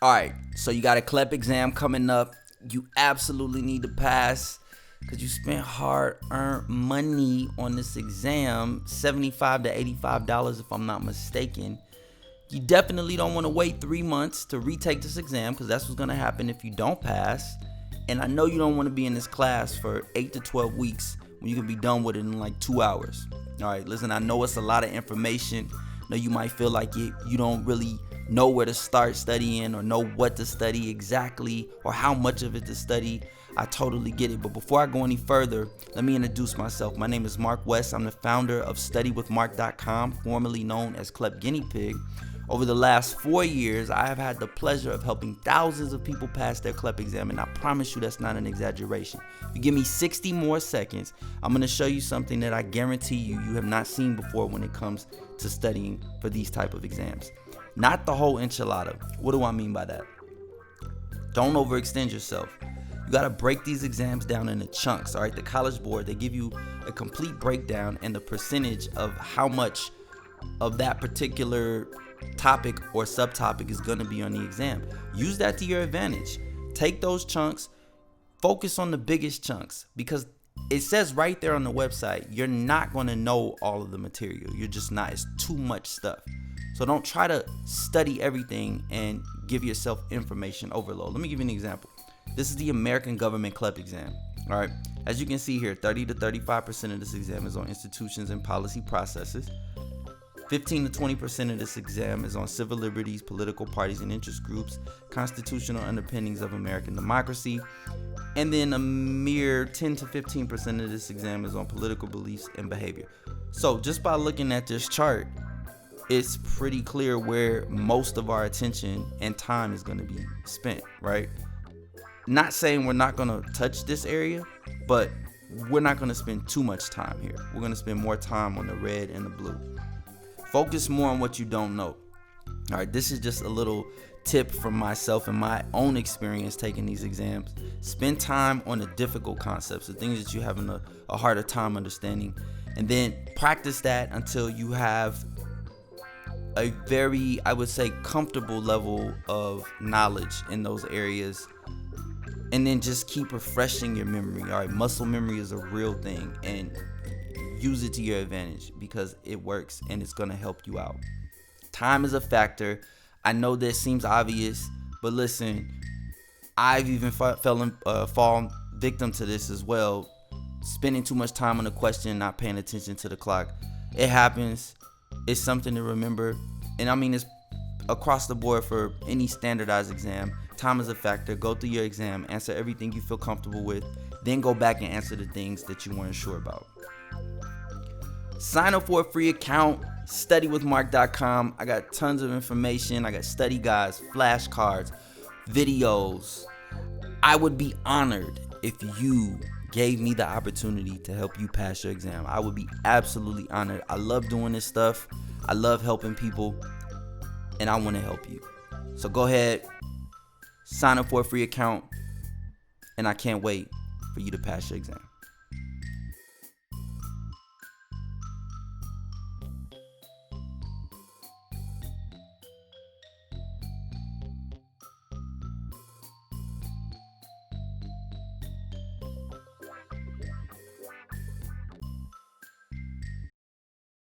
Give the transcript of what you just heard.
All right, so you got a CLEP exam coming up. You absolutely need to pass because you spent hard-earned money on this exam, $75 to $85 if I'm not mistaken. You definitely don't want to wait 3 months to retake this exam because that's what's going to happen if you don't pass. And I know you don't want to be in this class for 8 to 12 weeks when you can be done with it in like 2 hours. All right, listen, I know it's a lot of information. I know you might feel like you don't really know where to start studying or know what to study exactly or how much of it to study. I totally get it. But before I go any further, let me introduce myself. My name is Mark West. I'm the founder of StudyWithMark.com, formerly known as CLEP Guinea Pig. Over the last 4 years, I have had the pleasure of helping thousands of people pass their CLEP exam, and I promise you that's not an exaggeration. If you give me 60 more seconds, I'm going to show you something that I guarantee you have not seen before when it comes to studying for these type of exams. Not the whole enchilada. What do I mean by that? Don't overextend yourself. You got to break these exams down into chunks, all right? The College Board, they give you a complete breakdown and the percentage of how much of that particular topic or subtopic is going to be on the exam. Use that to your advantage. Take those chunks, focus on the biggest chunks, because it says right there on the website, you're not going to know all of the material. You're just not. It's too much stuff. So don't try to study everything and give yourself information overload. Let me give you an example. This is the American government CLEP exam. All right. As you can see here, 30 to 35% of this exam is on institutions and policy processes. 15 to 20% of this exam is on civil liberties, political parties and interest groups, constitutional underpinnings of American democracy. And then a mere 10 to 15% of this exam is on political beliefs and behavior. So just by looking at this chart, it's pretty clear where most of our attention and time is going to be spent, right? Not saying we're not going to touch this area, but we're not going to spend too much time here. We're going to spend more time on the red and the blue. Focus more on what you don't know. All right, this is just a little tip from myself and my own experience taking these exams. Spend time on the difficult concepts, the things that you're having a harder time understanding, and then practice that until you have a very, I would say, comfortable level of knowledge in those areas. And then just keep refreshing your memory. All right, muscle memory is a real thing, and use it to your advantage because it works and it's going to help you out. Time is a factor. I know this seems obvious, but listen, I've even fallen victim to this as well. Spending too much time on a question, not paying attention to the clock. It happens. It's something to remember. And I mean, it's across the board for any standardized exam. Time is a factor. Go through your exam, answer everything you feel comfortable with, then go back and answer the things that you weren't sure about. Sign up for a free account, StudyWithMark.com. I got tons of information. I got study guides, flashcards, videos. I would be honored if you gave me the opportunity to help you pass your exam. I would be absolutely honored. I love doing this stuff. I love helping people, and I want to help you. So go ahead, sign up for a free account, and I can't wait for you to pass your exam.